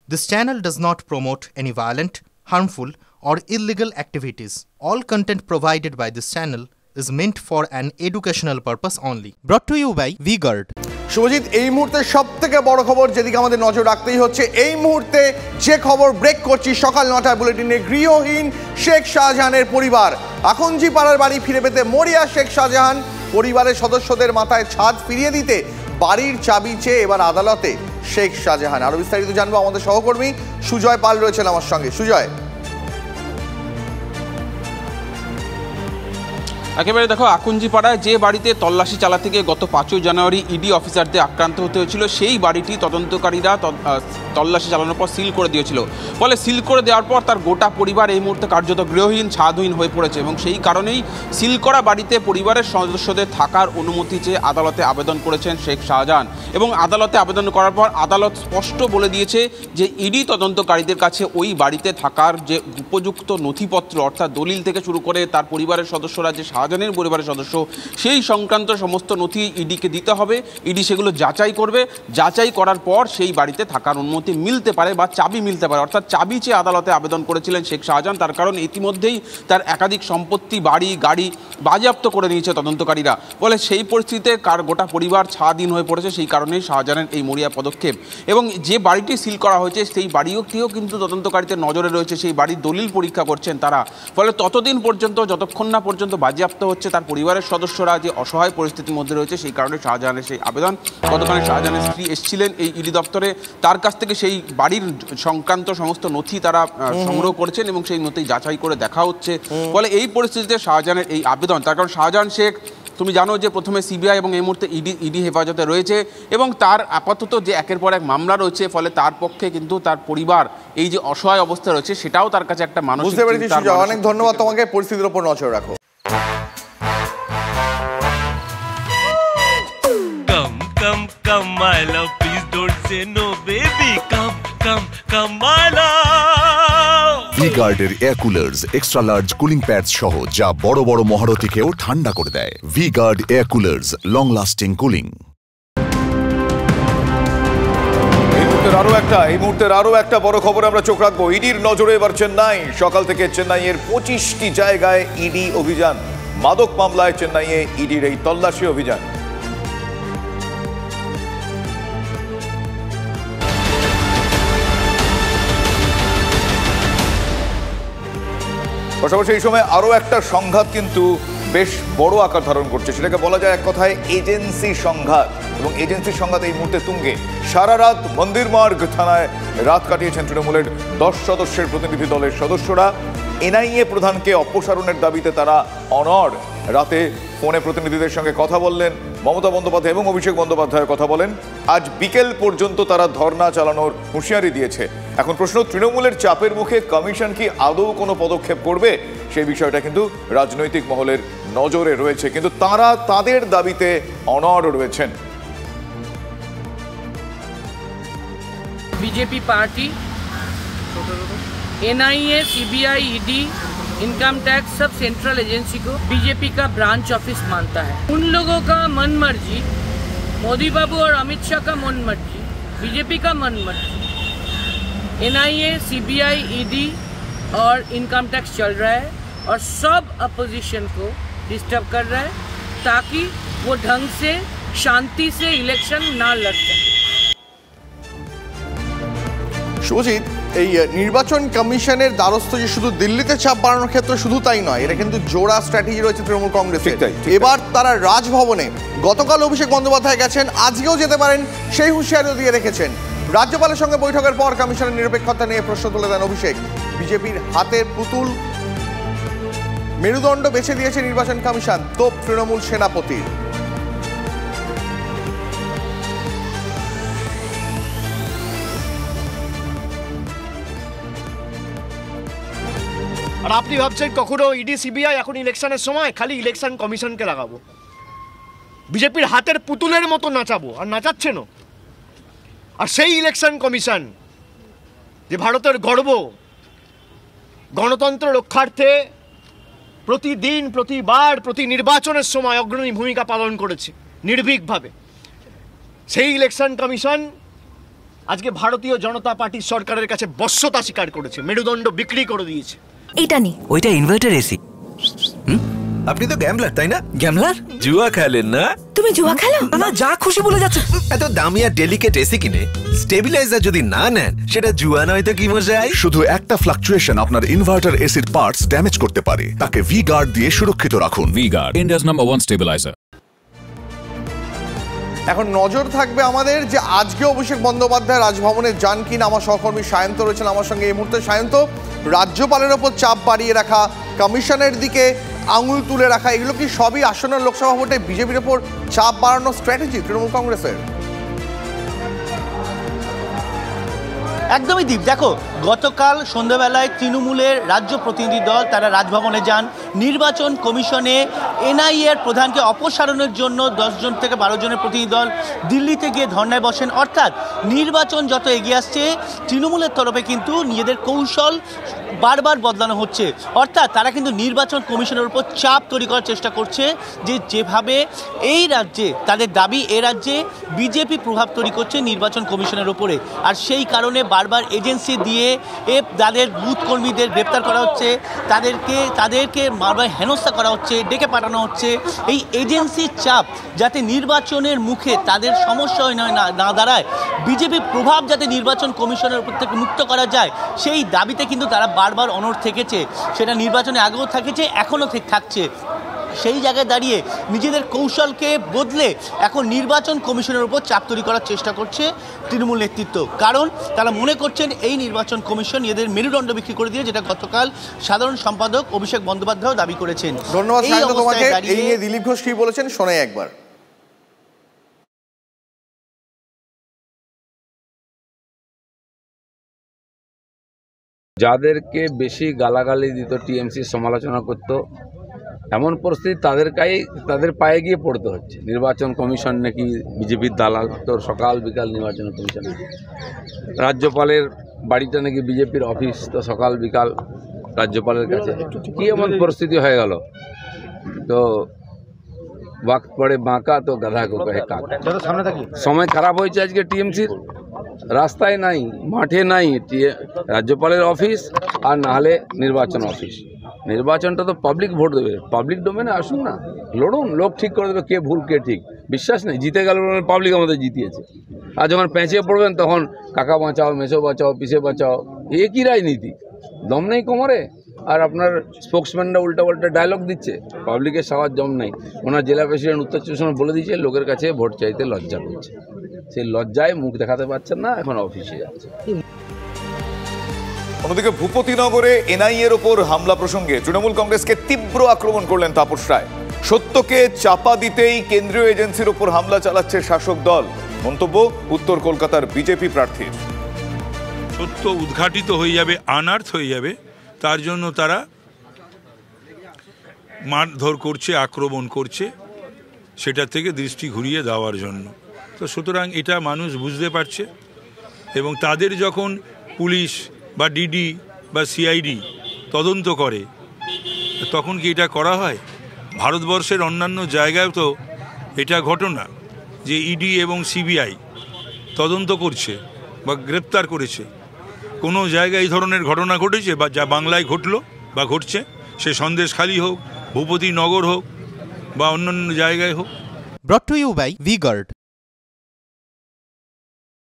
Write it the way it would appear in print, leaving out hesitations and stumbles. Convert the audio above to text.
This channel does not promote any violent, harmful, or illegal activities. All content provided by this channel is meant for an educational purpose only. Brought to you by V-Guard. Subhajit, এই মুহূর্তে সবথেকে বড় খবর যেদিকে আমাদের নজর রাখতেই হচ্ছে, এই মুহূর্তে যে খবর ব্রেক করছি সকাল 9টার বুলেটিনে, গৃহহীন শেখ শাহজাহানের পরিবার। আখুঞ্জি পাড়ার বাড়ি ফিরে পেতে মরিয়া শেখ শাহজাহান। পরিবারের সদস্যদের মাথায় ছাদ ফিরিয়ে দিতে বাড়ির চাবি চেয়ে এবার আদালতে শেখ শাহজাহান। আরো বিস্তারিত জানবো, আমাদের সহকর্মী সুজয় পাল রয়েছেন আমার সঙ্গে। সুজয়, একেবারে দেখো, আকুঞ্জিপাড়ায় যে বাড়িতে তল্লাশি চালাতে গিয়ে গত 5ই জানুয়ারি ইডি অফিসারদের আক্রান্ত হতে হয়েছিল, সেই বাড়িটি তদন্তকারীরা তল্লাশি চালানোর পর সিল করে দিয়েছিল। ফলে সিল করে দেওয়ার পর তার গোটা পরিবার এই মুহূর্তে কার্যত গৃহহীন, ছাদহীন হয়ে পড়েছে এবং সেই কারণেই সিল করা বাড়িতে পরিবারের সদস্যদের থাকার অনুমতি চেয়ে আদালতে আবেদন করেছেন শেখ শাহজাহান। এবং আদালতে আবেদন করার পর আদালত স্পষ্ট বলে দিয়েছে যে ইডি তদন্তকারীদের কাছে ওই বাড়িতে থাকার যে উপযুক্ত নথিপত্র, অর্থাৎ দলিল থেকে শুরু করে তার পরিবারের সদস্যরা যে শাহজাহানের পরিবারের সদস্য, সেই সংক্রান্ত সমস্ত নথি ইডিকে দিতে হবে। ইডি সেগুলো যাচাই করবে, যাচাই করার পর সেই বাড়িতে থাকার অনুমতি মিলতে পারে বা চাবি মিলতে পারে। অর্থাৎ চাবি চেয়ে আদালতে আবেদন করেছিলেন শেখ শাহজাহান, তার কারণ ইতিমধ্যেই তার একাধিক সম্পত্তি, বাড়ি, গাড়ি বাজেয়াপ্ত করে নিয়েছে তদন্তকারীরা। ফলে সেই পরিস্থিতিতে গোটা পরিবার ছাদহীন হয়ে পড়েছে, সেই কারণেই শাহজাহানের এই মরিয়া পদক্ষেপ। এবং যে বাড়িটি সিল করা হয়েছে সেই বাড়িটিও কিন্তু তদন্তকারীদের নজরে রয়েছে, সেই বাড়ির দলিল পরীক্ষা করছেন তারা। ফলে ততদিন পর্যন্ত, যতক্ষণ না পর্যন্ত বাজেয়াপ্ত হচ্ছে, তার পরিবারের সদস্যরা যে অসহায় পরিস্থিতির মধ্যে রয়েছে, সেই কারণে শাহজাহানের সেই আবেদন। গতকাল শাহজাহানের স্ত্রী এসেছিলেন এই ইডি দপ্তরে, তার কাছ থেকে সেই বাড়ির সংক্রান্ত সমস্ত নথি তারা সংগ্রহ করেছেন এবং সেই নথি যাচাই করে দেখা হচ্ছে। ফলে এই পরিস্থিতিতে শাহজাহানের এই আবেদন, তার কারণ শাহজাহান শেখ, তুমি জানো যে প্রথমে সিবিআই এবং এই মুহূর্তে ইডি হেফাজতে রয়েছে এবং তার আপাতত যে একের পর এক মামলা রয়েছে, ফলে তার পক্ষে কিন্তু তার পরিবার এই যে অসহায় অবস্থা রয়েছে সেটাও তার কাছে একটা মানসিক। বুঝতে পেরেছি সুজয়, অনেক ধন্যবাদ তোমাকে। পরিস্থিতির উপর নজর রাখো। Come my love, please don't say no baby, come my love. V-Guard-এর air coolers, extra large cooling pads সহ যা বড় বড় মহারথীকেও ঠান্ডা করে দেয়। V-Guard air coolers, long lasting cooling. এই মুহূর্তের আরো একটা বড় খবর আমরা চোখ রাখবো। ইডির নজরে এবার চেন্নাই। সকাল থেকে চেন্নাইয়ের 25টি জায়গায় ইডি অভিযান। মাদক মামলায় চেন্নাইয়ে ইডির এই তল্লাশি অভিযান। পাশাপাশি এই সময় আরো একটা সংঘাত কিন্তু বেশ বড় আকার ধারণ করছে, সেটাকে বলা যায় এক কথায় এজেন্সি সংঘাত। এবং এজেন্সির সংঘাত এই মুহূর্তে তুঙ্গে। সারা রাত মন্দির মার্গ থানায় রাত কাটিয়েছেন তৃণমূলের 10 সদস্যের প্রতিনিধি দলের সদস্যরা। এনআইএ প্রধানকে অপসারণের দাবিতে তারা অনড়। রাতে ফোনে প্রতিনিধিদের সঙ্গে কথা বললেন মমতা বন্দ্যোপাধ্যায় এবং অভিষেক বন্দ্যোপাধ্যায়ের কথা বলেন। আজ বিকেল পর্যন্ত তারা ধর্ণা চালানোর হুঁশিয়ারি দিয়েছে। এখন প্রশ্ন, তৃণমূলের চাপের মুখে কমিশন কি আদৌ কোনো পদক্ষেপ করবে? সেই বিষয়টা কিন্তু রাজনৈতিক মহলের নজরে রয়েছে, কিন্তু তারা তাদের দাবিতে অনড় রয়েছেন। BJP party NIA, CBI, ED, income tax सब सेंट्रल एजेंसी को बीजेपी का ब्रांच ऑफिस मानता है। उन लोगों का मन मर्जी, मोदी बाबू और अमित शाह का मन मर्जी, बीजेपी का मन मर्जी, एनआईए, सीबीआई, ईडी और इनकम टैक्स चल रहा है और सब अपोजिशन को डिस्टर्ब कर रहा है ताकि वो ढंग से शांति से इलेक्शन ना लड़ सके। সুজিত, এই নির্বাচন কমিশনের দ্বারস্থ যে শুধু দিল্লিতে চাপ বাড়ানোর ক্ষেত্রে শুধু তাই নয়, এটা কিন্তু জোড়া স্ট্র্যাটেজি রয়েছে তৃণমূল কংগ্রেসের। এবার তারা রাজভবনে, গতকাল অভিষেক বন্দ্যোপাধ্যায় গেছেন, আজকেও যেতে পারেন সেই হুঁশিয়ারিও দিয়ে রেখেছেন। রাজ্যপালের সঙ্গে বৈঠকের পর কমিশনের নিরপেক্ষতা নিয়ে প্রশ্ন তুলে দেন অভিষেক। বিজেপির হাতের পুতুল মেরুদণ্ড বেছে দিয়েছে নির্বাচন কমিশন, তোপ তৃণমূল সেনাপতির। আর আপনি ভাবছেন কখনো ইডি, সিবিআই এখন ইলেকশনের সময় খালি ইলেকশন কমিশনকে লাগাবো, বিজেপির হাতের পুতুলের মতো নাচাবো, আর নাচাচ্ছেনও। আর সেই ইলেকশন কমিশন যে ভারতের গর্ব, গণতন্ত্র রক্ষার্থে প্রতিদিন, প্রতিবার, প্রতি নির্বাচনের সময় অগ্রণী ভূমিকা পালন করেছে নির্ভীকভাবে, সেই ইলেকশন কমিশন আজকে ভারতীয় জনতা পার্টি সরকারের কাছে বশ্যতা স্বীকার করেছে, মেরুদণ্ড বিক্রি করে দিয়েছে। এটা নি ওইটা ইনভার্টার এসি। আপনি তো গ্যাম্বলার তাই না? গ্যাম্বলার? জুয়া খেলেন না? তুমি জুয়া খেলো? না, যা খুশি বলে যাচ্ছে। এত দামি আর ডেলিকেট এসি কিনে স্টেবিলাইজার যদি না নেন, সেটা জুয়া নয় তো কি মজাই? শুধু একটা ফ্লাকচুয়েশন আপনার ইনভার্টার এসির পার্টস ড্যামেজ করতে পারে। তাকে ভি গার্ড দিয়ে সুরক্ষিত রাখুন। V Guard, India's number 1 stabiliser. এখন নজর থাকবে আমাদের যে আজকে অভিষেক বন্দ্যোপাধ্যায় রাজভবনে যান কিনা। আমার সহকর্মী সায়ন্ত রয়েছেন আমার সঙ্গে এই মুহূর্তে। সায়ন্ত, রাজ্যপালের ওপর চাপ বাড়িয়ে রাখা, কমিশনের দিকে আঙুল তুলে রাখা, এগুলো কি সবই আসন্ন লোকসভা ভোটে বিজেপির ওপর চাপ বাড়ানোর স্ট্র্যাটেজি তৃণমূল কংগ্রেসের? একদমই দীপ, দেখো গতকাল সন্ধ্যাবেলায় তৃণমূলের রাজ্য প্রতিনিধি দল তারা রাজভবনে যান। নির্বাচন কমিশনে এনআইএর প্রধানকে অপসারণের জন্য 10 জন থেকে 12 জনের প্রতিনিধি দল দিল্লিতে গিয়ে ধর্নায় বসেন। অর্থাৎ নির্বাচন যত এগিয়ে আসছে তৃণমূলের তরফে কিন্তু নিজেদের কৌশল বারবার বদলানো হচ্ছে। অর্থাৎ তারা কিন্তু নির্বাচন কমিশনের উপর চাপ তৈরি করার চেষ্টা করছে যে যেভাবে এই রাজ্যে তাদের দাবি, এ রাজ্যে বিজেপি প্রভাব তৈরি করছে নির্বাচন কমিশনের উপরে। আর সেই কারণে বারবার এজেন্সি দিয়ে তাদের বুথ কর্মীদের গ্রেপ্তার করা হচ্ছে, তাদেরকে বারবার হেনস্থা করা হচ্ছে, ডেকে পাঠানো হচ্ছে। এই এজেন্সির চাপ যাতে নির্বাচনের মুখে তাদের সমস্যা না দাঁড়ায়, বিজেপি প্রভাব যাতে নির্বাচন কমিশনের উপর থেকে মুক্ত করা যায়, সেই দাবিতে কিন্তু তারা বারবার অনড় থেকেছে। সেটা নির্বাচনে আগেও থেকেছে, এখনও থাকছে। সেই জায়গায় দাঁড়িয়ে নিজেদের কৌশলকে বদলে এখন নির্বাচন কমিশনের উপর চাপ তৈরি করার চেষ্টা করছে তৃণমূল নেতৃত্ব। কারণ তারা মনে করছেন এই নির্বাচন কমিশন এদের মেরুদণ্ড বিক্রি করে দিয়ে, যেটা গতকাল সাধারণ সম্পাদক অভিষেক বন্দ্যোপাধ্যায় দাবি করেছেন। ধন্যবাদ তোমাকে। এই নিয়ে দিলীপ ঘোষ কি বলেছেন শোনাই একবার। যাদেরকে বেশি গালাগালি দিত, টিএমসি সমালোচনা করত, এমন পরিস্থিতি তাদের পায়ে গিয়ে পড়তে হচ্ছে। নির্বাচন কমিশন নাকি বিজেপির দালাল, তো সকাল বিকাল নির্বাচন কমিশন। রাজ্যপালের বাড়িটা নাকি বিজেপির অফিস, তো সকাল বিকাল রাজ্যপালের কাছে। কি এমন পরিস্থিতি হয়ে গেল? তো ওয়াক্ত পড়ে বাঁকা তো গাধা কো কহে কাকা। সময় খারাপ হয়েছে আজকে টিএমসির। রাস্তায় নাই, মাঠে নাই রাজ্যপালের অফিস, আর না হলে নির্বাচন অফিস। নির্বাচনটা তো পাবলিক ভোট দেবে, পাবলিক ডোমেনে আসুন না, লড়ুন, লোক ঠিক করে দেবে কে ভুল কে ঠিক। বিশ্বাস নেই, জিতে গেল পাবলিক আমাদের জিতিয়েছে। আর যখন পেঁচিয়ে পড়বেন তখন কাকা বাঁচাও, মেসো বাঁচাও, পিসে বাঁচাও, একই রাজনীতি। দম নেই কোমরে, আর আপনার স্পোক্সম্যানরা উল্টা পাল্টা ডায়লগ দিচ্ছে। পাবলিকের সবার দম নেই। ওনার জেলা প্রেসিডেন্ট উত্তর চব্বিশ পরগনা বলে দিয়েছে লোকের কাছে ভোট চাইতে লজ্জা করছে। সেই লজ্জায় মুখ দেখাতে পারছেন না, এখন অফিসে যাচ্ছে। অন্যদিকে ভূপতিনগরে এনআইএর ওপর হামলা প্রসঙ্গে তৃণমূল কংগ্রেসকে তীব্র আক্রমণ করলেন তাপস রায়। সত্যকে চাপা দিতেই কেন্দ্রীয় এজেন্সির ওপর হামলা চালাচ্ছে শাসক দল। মন্তব্য উত্তর কলকাতার বিজেপি প্রার্থীর। সত্য উদ্ঘাটিত হয়ে যাবে, আনার্থ হয়ে যাবে, তার জন্য তারা মারধর করছে, আক্রমণ করছে, সেটা থেকে দৃষ্টি ঘুরিয়ে দেওয়ার জন্য। তো সুতরাং এটা মানুষ বুঝতে পারছে, এবং তাদের যখন পুলিশ বা ডিডি বা সিআইডি তদন্ত করে, তখন কি এটা করা হয়? ভারতবর্ষের অন্যান্য জায়গায় তো এটা ঘটনা যে ইডি এবং সিবিআই তদন্ত করছে বা গ্রেপ্তার করেছে। কোনো জায়গায় এই ধরনের ঘটনা ঘটেছে বা যা বাংলায় ঘটলো বা ঘটছে, সে সন্দেশখালী হোক, ভূপতিনগর হোক বা অন্যান্য জায়গায় হোক। Brought to you by V Guard.